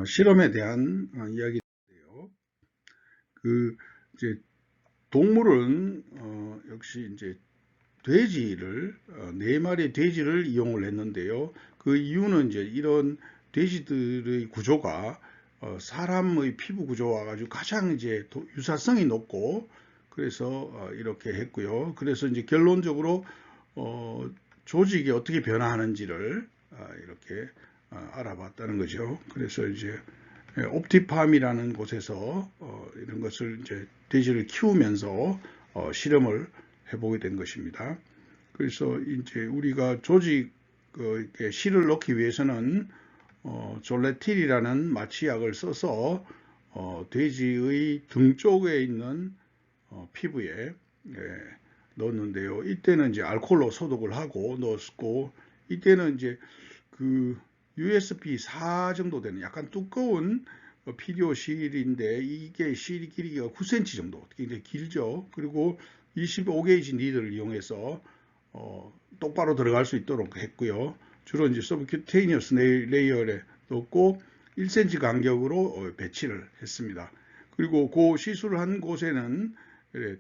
실험에 대한 이야기인데요. 이제 동물은 역시 이제 돼지를 4마리의 돼지를 이용을 했는데요. 그 이유는 이제 이런 돼지들의 구조가 사람의 피부 구조와 아주 가장 이제 유사성이 높고 그래서 이렇게 했고요. 그래서 이제 결론적으로 조직이 어떻게 변화하는지를 이렇게 알아봤다는 거죠. 그래서 이제 옵티팜이라는 곳에서 이런 것을 이제 돼지를 키우면서 실험을 해보게 된 것입니다. 그래서 이제 우리가 조직 실을 넣기 위해서는 졸레틸이라는 마취약을 써서 돼지의 등 쪽에 있는 피부에 넣었는데요. 이때는 이제 알코올로 소독을 하고 넣었고, 이때는 이제 그 USB 4 정도 되는 약간 두꺼운 피디오 실인데 이게 실 길이가 9cm 정도 굉장히 길죠. 그리고 25게이지 니들을 이용해서 똑바로 들어갈 수 있도록 했고요. 주로 이제 서브큐테니어스 레이어에 넣고 1cm 간격으로 배치를 했습니다. 그리고 그 시술을 한 곳에는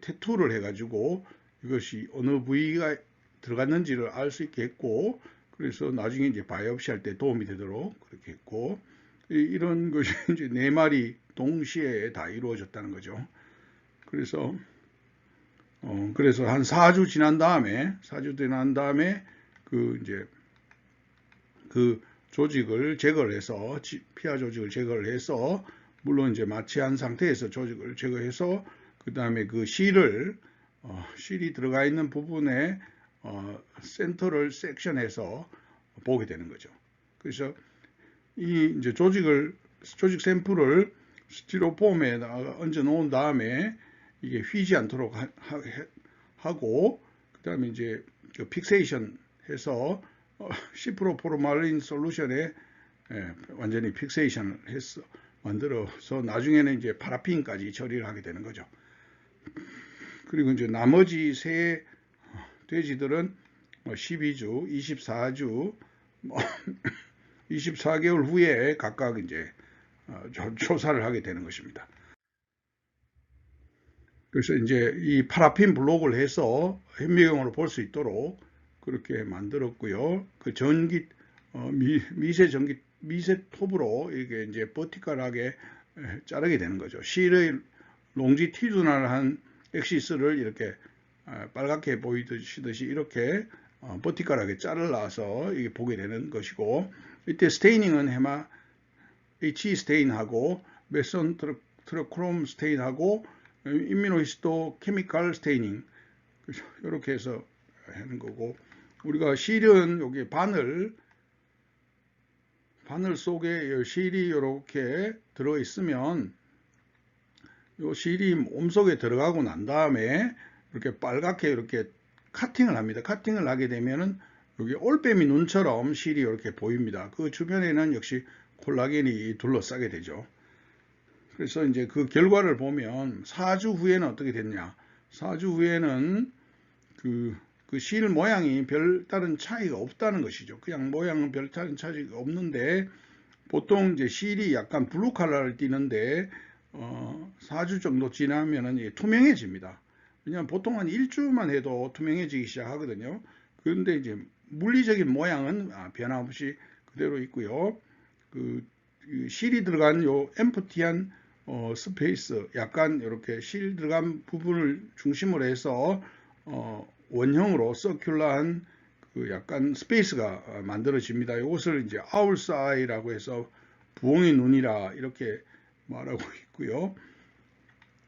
태투를 해가지고 이것이 어느 부위가 들어갔는지를 알 수 있게 했고, 그래서 나중에 이제 바이옵시 할 때 도움이 되도록 그렇게 했고, 이런 것이 이제 4마리 동시에 다 이루어졌다는 거죠. 그래서 한 4주 지난 다음에 이제 그 조직을 제거를 해서 피하 조직을 제거를 해서 물론 이제 마취한 상태에서 조직을 제거해서 그 다음에 그 실이 들어가 있는 부분에 센터를 섹션해서 보게 되는 거죠. 그래서 이 이제 조직 샘플을 스티로폼에 얹어 놓은 다음에 이게 휘지 않도록 하고 그 다음에 이제 픽세이션 해서 시프로포르말린 솔루션에 완전히 픽세이션을 해서 만들어서 나중에는 이제 파라핀까지 처리를 하게 되는 거죠. 그리고 이제 나머지 세 돼지들은 12주, 24주, 24개월 후에 각각 이제 조사를 하게 되는 것입니다. 그래서 이제 이 파라핀 블록을 해서 현미경으로 볼 수 있도록 그렇게 만들었고요. 그 미세 톱으로 이게 이제 버티컬하게 자르게 되는 거죠. 실의 롱지티두널한 엑시스를 이렇게 빨갛게 보이듯이 이렇게 버티컬하게 잘라서 이게 보게 되는 것이고, 이때 스테이닝은 HE 스테인하고 메선 트로크롬 스테인하고 임미노히스토 케미칼 스테이닝 이렇게 해서 하는 거고, 우리가 실은 여기 바늘 속에 실이 이렇게 들어 있으면 이 실이 몸속에 들어가고 난 다음에 이렇게 빨갛게 이렇게 카팅을 합니다. 카팅을 하게 되면은 여기 올빼미 눈처럼 실이 이렇게 보입니다. 그 주변에는 역시 콜라겐이 둘러싸게 되죠. 그래서 이제 그 결과를 보면 4주 후에는 어떻게 됐냐? 4주 후에는 그 실 모양이 별다른 차이가 없다는 것이죠. 그냥 모양은 별다른 차이가 없는데 보통 이제 실이 약간 블루 컬러를 띠는데 4주 정도 지나면은 투명해집니다. 왜냐하면 보통 한 1주만 해도 투명해지기 시작하거든요. 그런데 이제 물리적인 모양은 변함없이 그대로 있고요. 그 실이 들어간 요 엠프티한 스페이스, 약간 이렇게 실 들어간 부분을 중심으로 해서 원형으로 서큘러한 그 약간 스페이스가 만들어집니다. 이것을 이제 아울스 아이라고 해서 부엉이 눈이라 이렇게 말하고 있고요.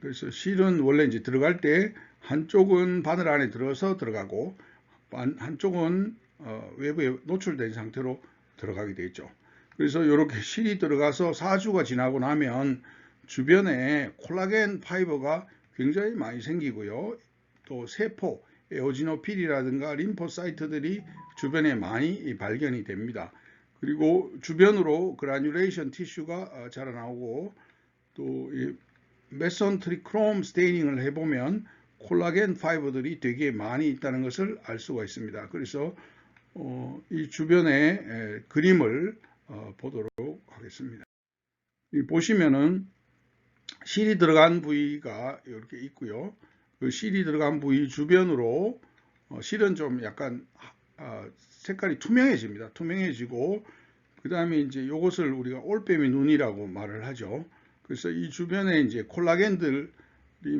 그래서 실은 원래 이제 들어갈 때 한쪽은 바늘 안에 들어서 들어가고 한쪽은 외부에 노출된 상태로 들어가게 되죠. 그래서 이렇게 실이 들어가서 4주가 지나고 나면 주변에 콜라겐 파이버가 굉장히 많이 생기고요. 또 세포, 에오지노필이라든가 림포사이트들이 주변에 많이 발견이 됩니다. 그리고 주변으로 그라뉴레이션 티슈가 자라나오고 또 메선트리크롬 스테이닝을 해보면 콜라겐 파이버들이 되게 많이 있다는 것을 알 수가 있습니다. 그래서 이 주변의 그림을 보도록 하겠습니다. 보시면은 실이 들어간 부위가 이렇게 있고요. 그 실이 들어간 부위 주변으로 실은 좀 약간 색깔이 투명해집니다. 투명해지고 그 다음에 이제 이것을 우리가 올빼미 눈이라고 말을 하죠. 그래서 이 주변에 이제 콜라겐들이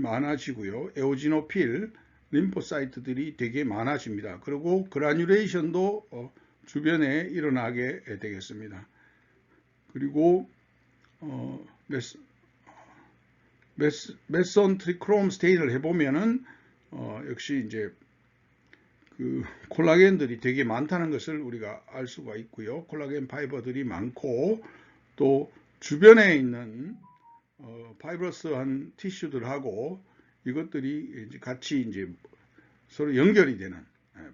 많아지고요. 에오지노필, 림포사이트들이 되게 많아집니다. 그리고 그라뉴레이션도 주변에 일어나게 되겠습니다. 그리고 메선 트리크롬 스테인을 해보면은 역시 이제 그 콜라겐들이 되게 많다는 것을 우리가 알 수가 있고요. 콜라겐 파이버들이 많고 또 주변에 있는 파이브러스한 티슈들하고 이것들이 이제 같이 이제 서로 연결이 되는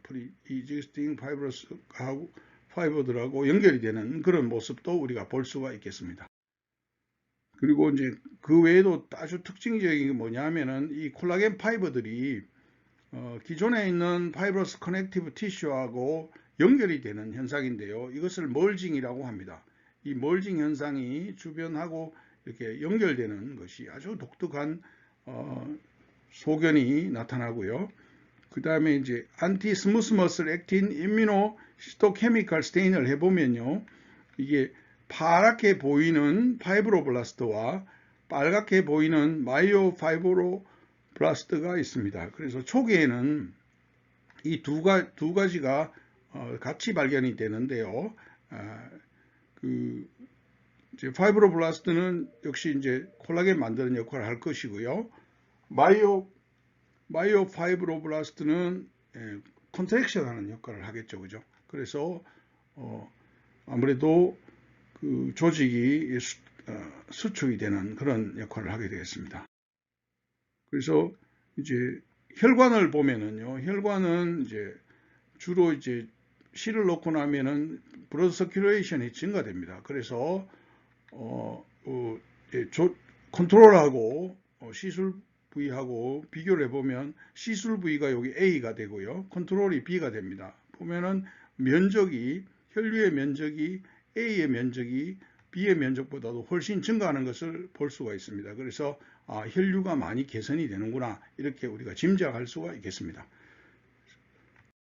프리이지스팅 파이브러스하고 파이버들하고 연결이 되는 그런 모습도 우리가 볼 수가 있겠습니다. 그리고 이제 그 외에도 아주 특징적인 게 뭐냐면은 이 콜라겐 파이버들이 기존에 있는 파이브러스 커넥티브 티슈하고 연결이 되는 현상인데요. 이것을 멀징이라고 합니다. 이 멀징 현상이 주변하고 이렇게 연결되는 것이 아주 독특한 소견이 나타나고요. 그 다음에 이제 안티 스무스 머슬 액틴 임뮤노 히스토케미컬 스테인을 해보면요. 이게 파랗게 보이는 파이브로블라스트와 빨갛게 보이는 마이오파이브로블라스트가 있습니다. 그래서 초기에는 이 두 가지가 같이 발견이 되는데요. 이제 파이브로블라스트는 역시 이제 콜라겐 만드는 역할을 할 것이고요. 마이오파이브로블라스트는 컨트랙션 하는 역할을 하겠죠. 그죠? 그래서 아무래도 그 조직이 수축이 되는 그런 역할을 하게 되겠습니다. 그래서 이제 혈관을 보면은요, 혈관은 이제 주로 이제 실을 놓고 나면은 블러드 서큘레이션이 증가됩니다. 그래서 컨트롤하고 시술 부위하고 비교를 해보면 시술 부위가 여기 A가 되고요, 컨트롤이 B가 됩니다. 보면은 면적이 혈류의 면적이 A의 면적이 B의 면적보다도 훨씬 증가하는 것을 볼 수가 있습니다. 그래서 혈류가 많이 개선이 되는구나 이렇게 우리가 짐작할 수가 있겠습니다.